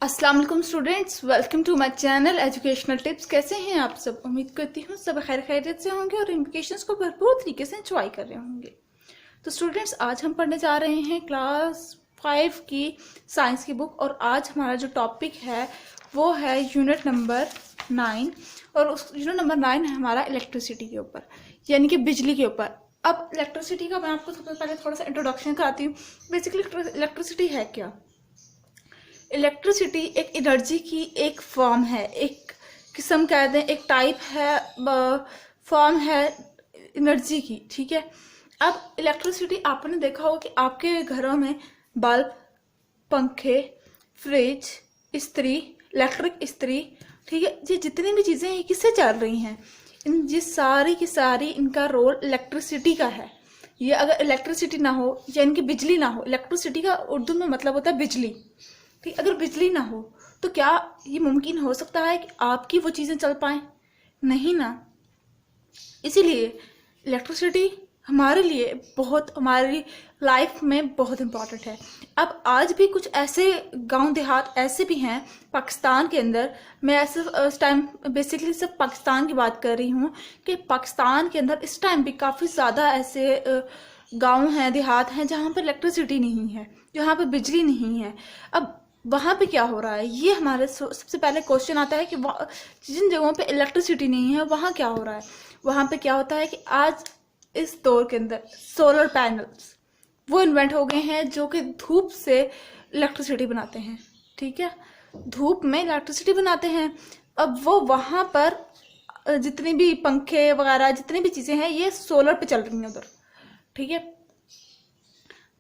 अस्सलाम वालेकुम students, welcome to my channel educational tips. कैसे हैं आप सब? उम्मीद करती हूँ सब खैरियत से होंगे और इम्प्लीकेशंस को भरपूर तरीके से एंजॉय कर रहे होंगे। तो स्टूडेंट्स, आज हम पढ़ने जा रहे हैं क्लास 5 की साइंस की बुक और आज हमारा जो टॉपिक है वो है यूनिट नंबर 9 और उस यूनिट नंबर 9 है हमारा इलेक्ट्रिसिटी के ऊपर, यानी कि बिजली के ऊपर। अब इलेक्ट्रिसिटी का मैं आपको सबसे पहले थोड़ा सा इंट्रोडक्शन कराती हूँ। बेसिकली इलेक्ट्रिसिटी है क्या? इलेक्ट्रिसिटी एक एनर्जी की एक फॉर्म है, एक किस्म कह दें, एक टाइप है, फॉर्म है एनर्जी की। ठीक है। अब इलेक्ट्रिसिटी आपने देखा होगा कि आपके घरों में बल्ब, पंखे, फ्रिज, इस्त्री, इलेक्ट्रिक इस्त्री, ठीक है, ये जितनी भी चीज़ें हैं किससे चल रही हैं? ये सारी की सारी इनका रोल इलेक्ट्रिसिटी का है। ये अगर इलेक्ट्रिसिटी ना हो या इनकी बिजली ना हो, इलेक्ट्रिसिटी का उर्दू में मतलब होता है बिजली। ठीक, अगर बिजली ना हो तो क्या ये मुमकिन हो सकता है कि आपकी वो चीज़ें चल पाएं? नहीं ना। इसीलिए इलेक्ट्रिसिटी हमारे लिए बहुत, हमारी लाइफ में बहुत इम्पॉर्टेंट है। अब आज भी कुछ ऐसे गांव देहात ऐसे भी हैं पाकिस्तान के अंदर, मैं ऐसे इस टाइम बेसिकली सिर्फ पाकिस्तान की बात कर रही हूँ कि पाकिस्तान के अंदर इस टाइम भी काफ़ी ज़्यादा ऐसे गांव हैं, देहात हैं जहाँ पर इलेक्ट्रिसिटी नहीं है, जहाँ पर बिजली नहीं है। अब वहाँ पे क्या हो रहा है, ये हमारे सबसे पहले क्वेश्चन आता है कि जिन जगहों पे इलेक्ट्रिसिटी नहीं है वहाँ क्या हो रहा है। वहाँ पे क्या होता है कि आज इस दौर के अंदर सोलर पैनल्स वो इन्वेंट हो गए हैं जो कि धूप से इलेक्ट्रिसिटी बनाते हैं। ठीक है, धूप में इलेक्ट्रिसिटी बनाते हैं। अब वो वहाँ पर जितनी भी पंखे वगैरह जितनी भी चीज़ें हैं ये सोलर पे चल रही हैं उधर। ठीक है,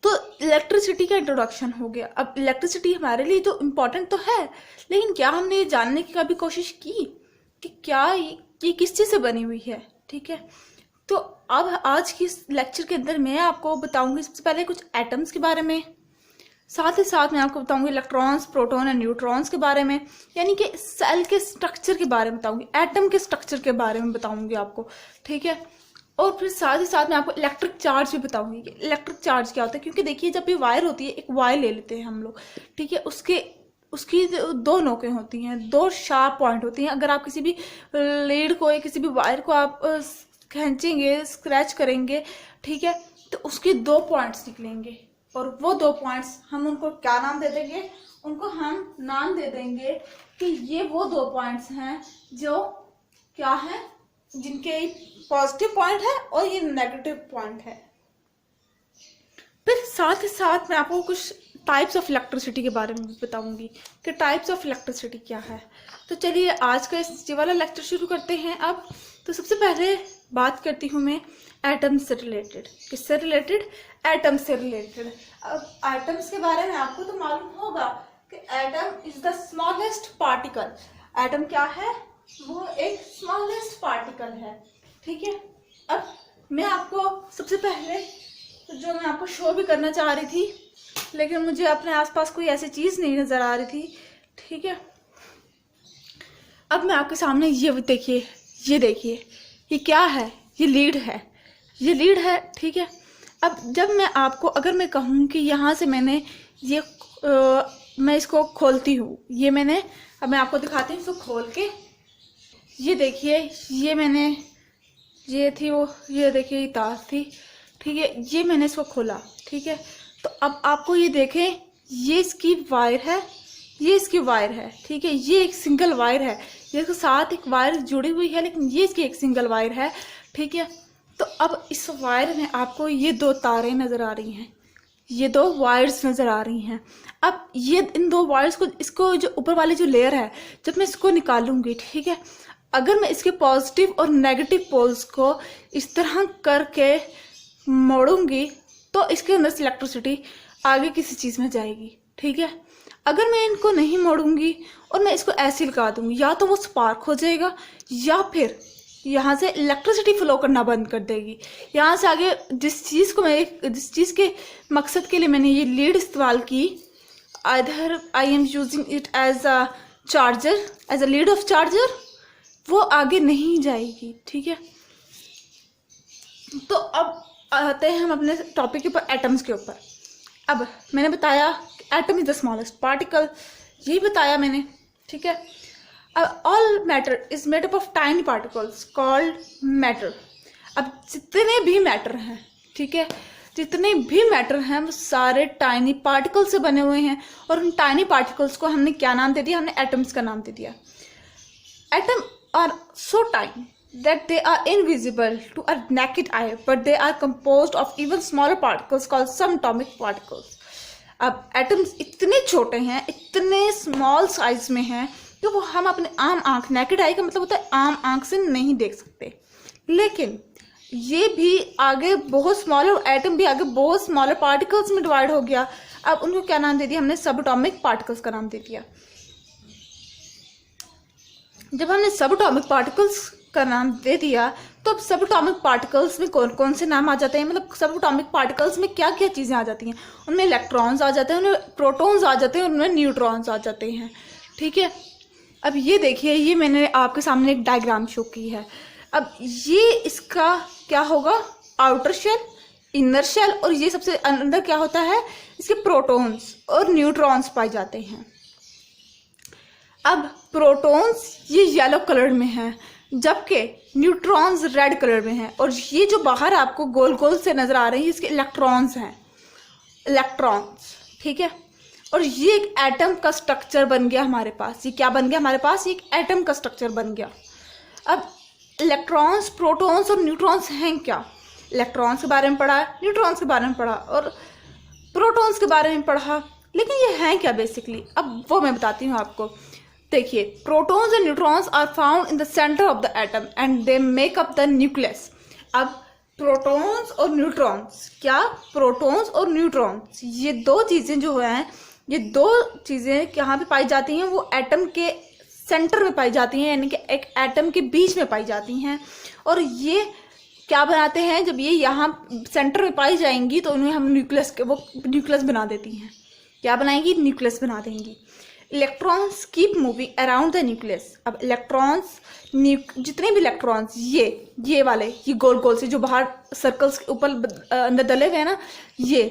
तो इलेक्ट्रिसिटी का इंट्रोडक्शन हो गया। अब इलेक्ट्रिसिटी हमारे लिए तो इम्पोर्टेंट तो है, लेकिन क्या हमने ये जानने की कभी कोशिश की कि क्या ये किस चीज़ से बनी हुई है? ठीक है, तो अब आज की लेक्चर के अंदर मैं आपको बताऊंगी सबसे पहले कुछ एटम्स के बारे में, साथ ही साथ मैं आपको बताऊंगी इलेक्ट्रॉन्स, प्रोटॉन और न्यूट्रॉन्स के बारे में, यानी कि सेल के स्ट्रक्चर के बारे में बताऊंगी, एटम के स्ट्रक्चर के बारे में बताऊंगी आपको। ठीक है, और फिर साथ ही साथ मैं आपको इलेक्ट्रिक चार्ज भी बताऊंगी कि इलेक्ट्रिक चार्ज क्या होता है। क्योंकि देखिए, जब भी वायर होती है, एक वायर ले लेते हैं हम लोग, ठीक है, उसकी दो नोकें होती हैं, दो शार्प पॉइंट होती हैं। अगर आप किसी भी लीड को या किसी भी वायर को आप खींचेंगे, स्क्रैच करेंगे, ठीक है, तो उसके दो पॉइंट्स निकलेंगे और वो दो पॉइंट्स हम उनको क्या नाम दे देंगे? उनको हम नाम दे देंगे कि ये वो दो पॉइंट्स हैं जो क्या है, जिनके पॉजिटिव पॉइंट है और ये नेगेटिव पॉइंट है। फिर साथ ही साथ मैं आपको कुछ टाइप्स ऑफ इलेक्ट्रिसिटी के बारे में भी बताऊंगी कि टाइप्स ऑफ इलेक्ट्रिसिटी क्या है। तो चलिए आज का इस वाला लेक्चर शुरू करते हैं। अब तो सबसे पहले बात करती हूँ मैं एटम से रिलेटेड। किससे रिलेटेड? एटम से रिलेटेड। अब एटम्स के बारे में आपको तो मालूम होगा कि atom is the smallest particle. Atom क्या है? वो एक स्मॉलेस्ट पार्टिकल है। ठीक है, अब मैं आपको सबसे पहले जो मैं आपको शो भी करना चाह रही थी, लेकिन मुझे अपने आसपास कोई ऐसी चीज़ नहीं नज़र आ रही थी। ठीक है, अब मैं आपके सामने ये देखिए, ये क्या है? ये लीड है, ये लीड है। ठीक है, अब जब मैं आपको, अगर मैं कहूँ कि यहाँ से मैंने ये मैं इसको खोलती हूँ, ये मैंने, अब मैं आपको दिखाती हूँ इसको खोल के, ये देखिए, ये मैंने, ये थी वो, ये देखिए ये तार थी। ठीक है, ये मैंने इसको खोला। ठीक है, तो अब आपको ये देखें, ये इसकी वायर है, ये इसकी वायर है। ठीक है, ये एक सिंगल वायर है, इसके साथ एक वायर जुड़ी हुई है, लेकिन ये इसकी एक सिंगल वायर है। ठीक है, तो अब इस वायर में आपको ये दो तारें नज़र आ रही हैं, ये दो वायर्स नज़र आ रही हैं। अब ये इन दो वायर्स को, इसको जो ऊपर वाली जो लेयर है, जब मैं इसको निकालूंगी, ठीक है, अगर मैं इसके पॉजिटिव और नेगेटिव पोल्स को इस तरह करके मोड़ूंगी तो इसके अंदर से इलेक्ट्रिसिटी आगे किसी चीज़ में जाएगी। ठीक है, अगर मैं इनको नहीं मोड़ूंगी और मैं इसको ऐसे लगा दूंगी, या तो वो स्पार्क हो जाएगा या फिर यहाँ से इलेक्ट्रिसिटी फ्लो करना बंद कर देगी। यहाँ से आगे जिस चीज़ के मकसद के लिए मैंने ये लीड इस्तेमाल की, either I am using it as a charger, as a lead of charger, वो आगे नहीं जाएगी। ठीक है, तो अब आते हैं हम अपने टॉपिक के ऊपर, एटम्स के ऊपर। अब मैंने बताया atom is the smallest particle, यही बताया मैंने, ठीक है। अब all matter is made up of tiny particles called matter. अब जितने भी मैटर हैं, ठीक है, जितने भी मैटर हैं वो सारे टाइनी पार्टिकल से बने हुए हैं, और उन टाइनी पार्टिकल्स को हमने क्या नाम दे दिया, हमने एटम्स का नाम दे दिया। Atom are so tiny that they are invisible to a naked eye, but they are composed of even smaller particles called subatomic particles. अब एटम्स इतने छोटे हैं, इतने स्मॉल साइज में हैं कि वो हम अपने आम आंख, नेकेड आई का मतलब होता है आम आंख से नहीं देख सकते, लेकिन ये भी आगे बहुत स्मॉलर, एटम भी आगे बहुत स्मॉलर पार्टिकल्स में डिवाइड हो गया। अब उनको क्या नाम दे दिया हमने, सबएटॉमिक पार्टिकल्स का नाम दे दिया। जब हमने सबएटॉमिक पार्टिकल्स का नाम दे दिया तो अब सबएटॉमिक पार्टिकल्स में कौन कौन से नाम आ जाते हैं, मतलब सबएटॉमिक पार्टिकल्स में क्या क्या चीज़ें आ जाती हैं। उनमें इलेक्ट्रॉन्स आ जाते हैं, उनमें प्रोटॉन्स आ जाते हैं, उनमें न्यूट्रॉन्स आ जाते हैं, ठीक है। अब ये देखिए, ये मैंने आपके सामने एक डायग्राम शो की है। अब ये इसका क्या होगा, आउटर शेल, इनर शेल, और ये सबसे अंदर क्या होता है, इसके प्रोटॉन्स और न्यूट्रॉन्स पाए जाते हैं। अब प्रोटॉन्स ये येलो कलर में हैं, जबकि न्यूट्रॉन्स रेड कलर में हैं, और ये जो बाहर आपको गोल गोल से नजर आ रहे हैं इसके इलेक्ट्रॉन्स हैं, इलेक्ट्रॉन्स, ठीक है। और ये एक एटम का स्ट्रक्चर बन गया हमारे पास। ये क्या बन गया हमारे पास, एक एटम का स्ट्रक्चर बन गया। अब इलेक्ट्रॉन्स, प्रोटॉन्स और न्यूट्रॉन्स हैं क्या, इलेक्ट्रॉन्स के बारे में पढ़ा, न्यूट्रॉन्स के बारे में पढ़ा और प्रोटॉन्स के बारे में पढ़ा, लेकिन ये हैं क्या बेसिकली, अब वो मैं बताती हूँ आपको। देखिए, protons and neutrons are found in the centre of the atom and they make up the nucleus. अब प्रोटॉन्स और न्यूट्रॉन्स, क्या, प्रोटॉन्स और न्यूट्रॉन्स, ये दो चीजें जो हैं, ये दो चीजें कहाँ पे पाई जाती हैं, वो एटम के सेंटर में पाई जाती हैं, यानी कि एक एटम के बीच में पाई जाती हैं। और ये क्या बनाते हैं, जब ये यहाँ सेंटर में पाई जाएंगी तो उन्हें हम न्यूक्लियस के, वो न्यूक्लियस बना देती हैं। क्या बनाएंगी, न्यूक्लियस बना देंगी। Electrons keep moving around the nucleus. अब इलेक्ट्रॉन्स, जितने भी इलेक्ट्रॉन्स, ये वाले, ये गोल गोल से जो बाहर सर्कल्स के ऊपर अंदर डले हुए हैं ना, ये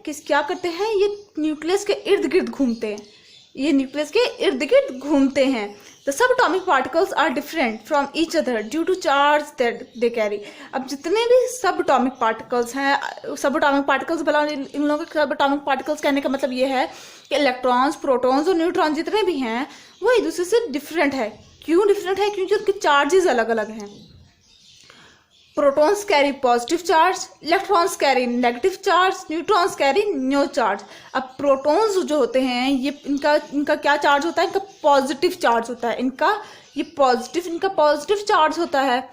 क्या करते हैं, ये न्यूक्लियस के इर्द गिर्द घूमते हैं, ये न्यूक्लियस के इर्द गिर्द घूमते हैं। The subatomic particles are different from each other due to charge that they carry. अब जितने भी सबएटॉमिक पार्टिकल्स हैं, सबएटॉमिक पार्टिकल्स भला, इन लोगों के सबएटॉमिक पार्टिकल्स कहने का मतलब ये है कि इलेक्ट्रॉन्स, प्रोटॉन्स और न्यूट्रॉन्स जितने भी हैं वो एक दूसरे से डिफरेंट है। क्यों डिफरेंट है, क्योंकि उनके चार्जेस अलग अलग हैं। Protons carry positive charge, electrons carry negative charge, neutrons carry no charge. अब प्रोटॉन्स जो होते हैं, ये इनका क्या चार्ज होता है, इनका पॉजिटिव चार्ज होता है, इनका पॉजिटिव चार्ज होता है,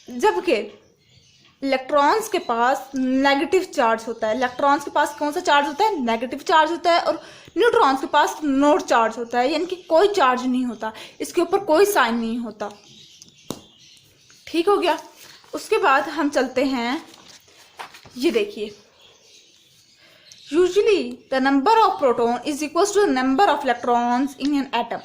जबकि इलेक्ट्रॉन्स के पास नेगेटिव चार्ज होता है। इलेक्ट्रॉन्स के पास कौन सा चार्ज होता है, नेगेटिव चार्ज होता है, और न्यूट्रॉन्स के पास नो चार्ज होता है, यानी कि कोई चार्ज नहीं होता, इसके ऊपर कोई साइन नहीं होता। ठीक हो गया। उसके बाद हम चलते हैं, ये देखिए, usually the number of proton is equal to the number of electrons in an atom,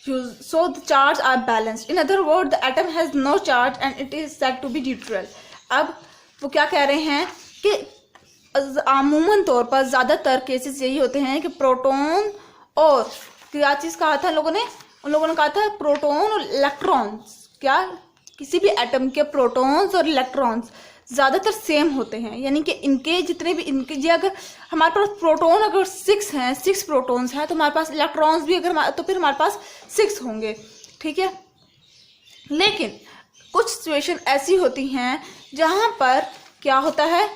so the charge are balanced. In other words, the atom has no charge and it is said to be neutral. अब वो क्या कह रहे हैं कि अमूमन तौर पर ज़्यादातर केसेस यही होते हैं कि प्रोटॉन और क्या चीज़ कहा था उन लोगों ने कहा था प्रोटॉन और इलेक्ट्रॉन्स, क्या, किसी भी एटम के प्रोटॉन्स और इलेक्ट्रॉन्स ज़्यादातर सेम होते हैं, यानी कि इनके जितने भी ये अगर हमारे पास प्रोटॉन अगर 6 हैं, 6 प्रोटॉन्स हैं, तो हमारे पास इलेक्ट्रॉन्स भी अगर, तो फिर हमारे पास 6 होंगे, ठीक है। लेकिन कुछ सिचुएशन ऐसी होती हैं जहाँ पर क्या होता है,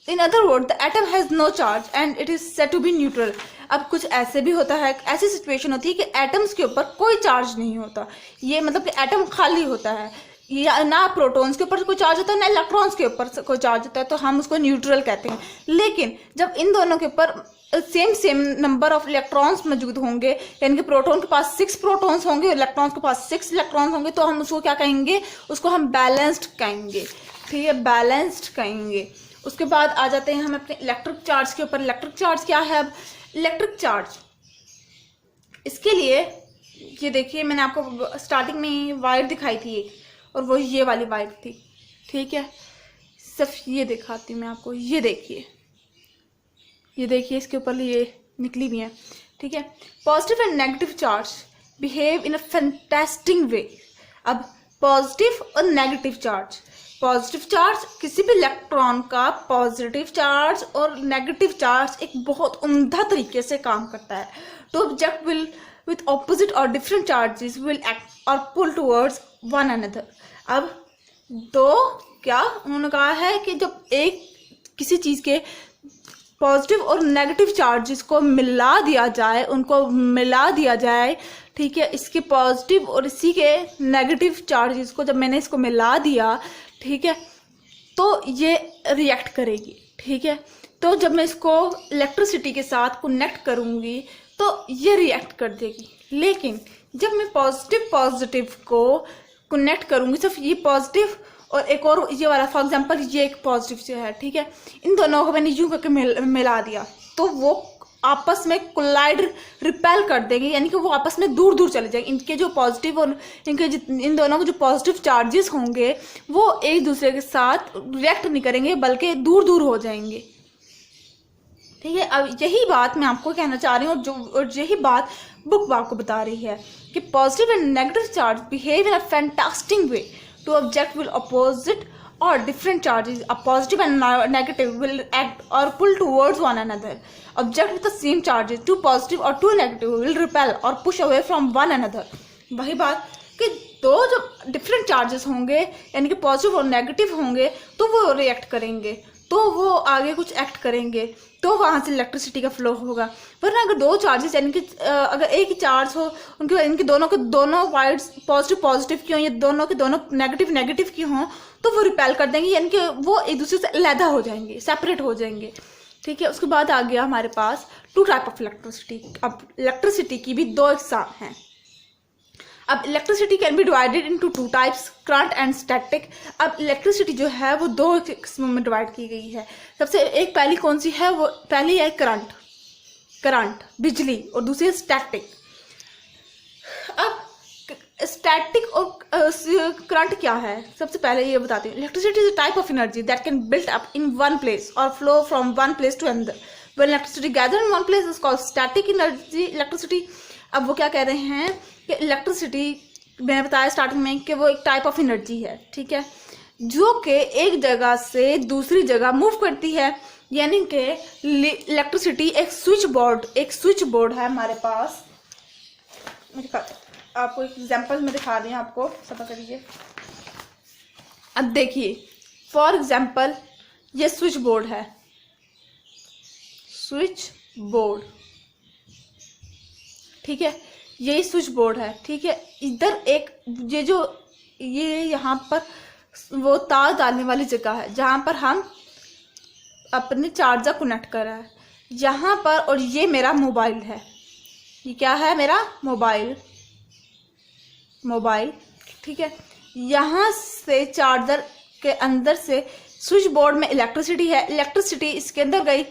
in other word the atom has no charge and it is said to be neutral. अब कुछ ऐसे भी होता है, ऐसी सिचुएशन होती है कि एटम्स के ऊपर कोई चार्ज नहीं होता, ये मतलब कि एटम खाली होता है, या ना प्रोटॉन्स के ऊपर कोई चार्ज होता है ना इलेक्ट्रॉन्स के ऊपर कोई चार्ज होता है, तो हम उसको न्यूट्रल कहते हैं। लेकिन जब इन दोनों के ऊपर सेम नंबर ऑफ इलेक्ट्रॉन्स मौजूद होंगे, यानी कि प्रोटॉन के पास 6 प्रोटॉन्स होंगे, इलेक्ट्रॉन्स के पास 6 इलेक्ट्रॉन्स होंगे, तो हम उसको क्या कहेंगे, उसको हम बैलेंस्ड कहेंगे, ठीक है, बैलेंस्ड कहेंगे। उसके बाद आ जाते हैं हम अपने इलेक्ट्रिक चार्ज के ऊपर। इलेक्ट्रिक चार्ज क्या है, अब इलेक्ट्रिक चार्ज, इसके लिए ये देखिए, मैंने आपको स्टार्टिंग में वायर दिखाई थी एक, और वो ये वाली वायर थी, ठीक है। सिर्फ ये दिखाती हूँ मैं आपको, ये देखिए इसके ऊपर ये निकली हुई है, ठीक है। Positive and negative charge behave in a fantastic way. अब पॉजिटिव और नेगेटिव चार्ज, पॉजिटिव चार्ज किसी भी इलेक्ट्रॉन का पॉजिटिव चार्ज और नेगेटिव चार्ज एक बहुत उम्दा तरीके से काम करता है। तो ऑब्जेक्ट विल विथ ऑपोजिट और डिफरेंट चार्जेस विल एक्ट और पुल टुवर्ड्स वन अनदर। अब तो क्या उन्होंने कहा है कि जब एक किसी चीज़ के पॉजिटिव और नेगेटिव चार्जेस को मिला दिया जाए, उनको मिला दिया जाए, ठीक है, इसके पॉजिटिव और इसी के नेगेटिव चार्जेस को जब मैंने इसको मिला दिया, ठीक है, तो ये रिएक्ट करेगी, ठीक है। तो जब मैं इसको इलेक्ट्रिसिटी के साथ कनेक्ट करूँगी तो ये रिएक्ट कर देगी। लेकिन जब मैं पॉजिटिव को कनेक्ट करूँगी, सिर्फ ये पॉजिटिव और एक और ये वाला, फॉर एग्जांपल ये एक पॉजिटिव से है, ठीक है, इन दोनों को मैंने यूं करके मिला दिया तो वो आपस में कोलाइड रिपेल कर देंगे, यानी कि वो आपस में दूर दूर चले जाएंगे। इनके जो पॉजिटिव और इन दोनों के जो पॉजिटिव चार्जेस होंगे वो एक दूसरे के साथ रिएक्ट नहीं करेंगे बल्कि दूर दूर हो जाएंगे, ठीक है। अब यही बात मैं आपको कहना चाह रही हूँ और यही बात बुक आपको बता रही है कि positive and negative charge behave in a fantastic way to object will opposite or different charges. A positive and negative will act or pull towards one another. Object with the same charges, two positive or two negative, will repel or push away from one another. वही बात कि दो जो different charges होंगे यानी कि positive और negative होंगे तो वो रिएक्ट करेंगे, तो वो आगे कुछ एक्ट करेंगे, तो वहाँ से इलेक्ट्रिसिटी का फ्लो होगा। वरना अगर दो चार्जेस यानी कि अगर एक ही चार्ज हो, उनके इनके दोनों के दोनों वाइड्स पॉजिटिव की हों या दोनों के दोनों नेगेटिव की हों तो वो रिपेल कर देंगे, यानी कि वो एक दूसरे से अलहदा हो जाएंगे, सेपरेट हो जाएंगे, ठीक है। उसके बाद आ गया हमारे पास टू टाइप ऑफ इलेक्ट्रिसिटी। अब इलेक्ट्रिसिटी की भी दो इकसाम हैं। अब electricity can be divided into two types, current and static. अब इलेक्ट्रिसिटी जो है वो दो किस्मों में डिवाइड की गई है। सबसे एक पहली कौन सी है, वो पहली है करंट बिजली, और दूसरी है स्टैटिक। अब स्टैटिक और करंट क्या है, सबसे पहले ये बताती हूँ। Electricity is a type of energy that can build up in one place और flow from one place to another. When electricity gather in one place is called static energy electricity. अब वो क्या कह रहे हैं कि इलेक्ट्रिसिटी, मैंने बताया स्टार्टिंग में कि वो एक टाइप ऑफ एनर्जी है, ठीक है, जो कि एक जगह से दूसरी जगह मूव करती है। यानी कि इलेक्ट्रिसिटी एक स्विच बोर्ड है हमारे पास। आपको एक एग्जांपल में दिखा रही हूँ, आपको समझ करिए। अब देखिए, फॉर एग्जांपल ये स्विच बोर्ड है, ठीक है, यही स्विच बोर्ड है, ठीक है। इधर एक ये यहाँ पर वो तार डालने वाली जगह है जहाँ पर हम अपने चार्जर कनेक्ट कर रहे हैं यहाँ पर, और ये मेरा मोबाइल है। ये क्या है, मेरा मोबाइल, ठीक है। यहाँ से चार्जर के अंदर से स्विच बोर्ड में इलेक्ट्रिसिटी है, इलेक्ट्रिसिटी इसके अंदर गई,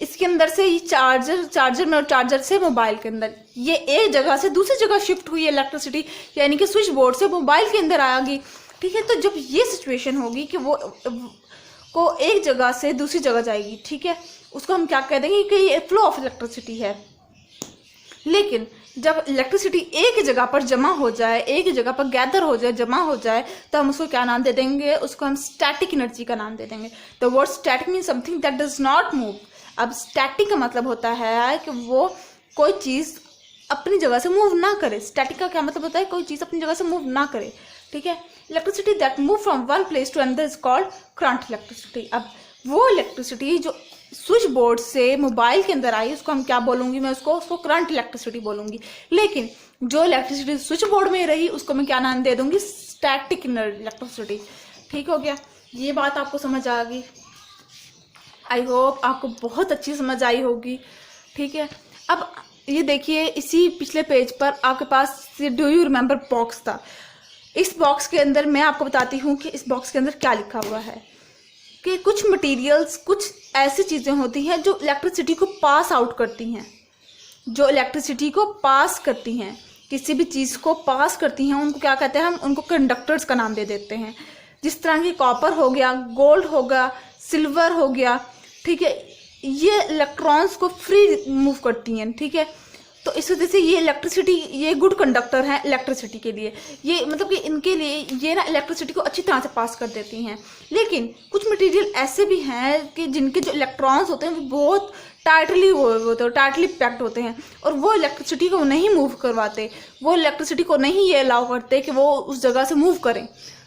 इसके अंदर से ये चार्जर में और चार्जर से मोबाइल के अंदर, ये एक जगह से दूसरी जगह शिफ्ट हुई है इलेक्ट्रिसिटी, यानी कि स्विच बोर्ड से मोबाइल के अंदर आ गई, ठीक है। तो जब ये सिचुएशन होगी कि वो को एक जगह से दूसरी जगह जाएगी, ठीक है, उसको हम क्या कह देंगे कि ये फ्लो ऑफ इलेक्ट्रिसिटी है। लेकिन जब इलेक्ट्रिसिटी एक ही जगह पर जमा हो जाए, एक ही जगह पर गैदर हो जाए, जमा हो जाए, तो हम उसको क्या नाम दे देंगे, उसको हम स्टैटिक एनर्जी का नाम दे देंगे। The word static mean something that does not move. अब स्टैटिक का मतलब होता है कि वो कोई चीज़ अपनी जगह से मूव ना करे। स्टैटिक का क्या मतलब होता है, कोई चीज़ अपनी जगह से मूव ना करे, ठीक है। Electricity that move from one place to another is called current electricity. अब वो इलेक्ट्रिसिटी जो स्विच बोर्ड से मोबाइल के अंदर आई, उसको हम क्या बोलूँगी, मैं उसको करंट इलेक्ट्रिसिटी बोलूँगी। लेकिन जो इलेक्ट्रिसिटी स्विच बोर्ड में रही उसको मैं क्या नाम दे दूँगी, स्टैटिक इलेक्ट्रिसिटी। ठीक हो गया, ये बात आपको समझ आ गई। आई होप आपको बहुत अच्छी समझ आई होगी, ठीक है। अब ये देखिए, इसी पिछले पेज पर आपके पास डू यू रिमेंबर बॉक्स था। इस बॉक्स के अंदर मैं आपको बताती हूँ कि इस बॉक्स के अंदर क्या लिखा हुआ है कि कुछ मटेरियल्स, कुछ ऐसी चीज़ें होती हैं जो इलेक्ट्रिसिटी को पास आउट करती हैं, जो इलेक्ट्रिसिटी को पास करती हैं, किसी भी चीज़ को पास करती हैं, उनको क्या कहते हैं, हम उनको कंडक्टर्स का नाम दे देते हैं। जिस तरह की कॉपर हो गया, गोल्ड हो गया, सिल्वर हो गया, ठीक है, ये इलेक्ट्रॉन्स को फ्री मूव करती हैं, ठीक है। तो इस वजह से ये इलेक्ट्रिसिटी, ये गुड कंडक्टर हैं इलेक्ट्रिसिटी के लिए। ये मतलब कि इनके लिए ये ना इलेक्ट्रिसिटी को अच्छी तरह से पास कर देती हैं। लेकिन कुछ मटेरियल ऐसे भी हैं कि जिनके जो इलेक्ट्रॉन्स होते हैं वो बहुत टाइटली वो होते हैं, टाइटली पैक्ड होते हैं, और वो इलेक्ट्रिसिटी को नहीं मूव करवाते, वो इलेक्ट्रिसिटी को नहीं ये अलाउ करते कि वो उस जगह से मूव करें।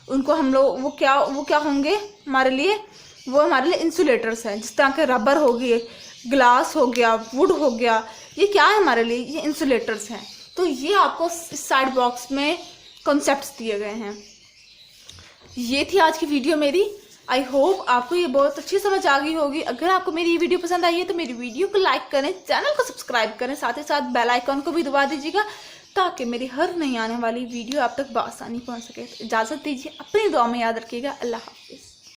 उनको हम लोग वो क्या होंगे हमारे लिए, वो हमारे लिए इंसुलेटर्स हैं। जिस तरह के रबर हो गए, ग्लास हो गया, वुड हो गया, ये क्या है हमारे लिए, ये इंसुलेटर्स हैं। तो ये आपको इस साइड बॉक्स में कॉन्सेप्ट्स दिए गए हैं। ये थी आज की वीडियो मेरी। आई होप आपको ये बहुत अच्छी समझ आ गई होगी। अगर आपको मेरी ये वीडियो पसंद आई है तो मेरी वीडियो को लाइक करें, चैनल को सब्सक्राइब करें, साथ ही साथ बेल आइकन को भी दबा दीजिएगा ताकि मेरी हर नई आने वाली वीडियो आप तक बआसानी पहुंच सके। इजाज़त दीजिए, अपनी दुआ में याद रखिएगा। अल्लाह हाफिज़।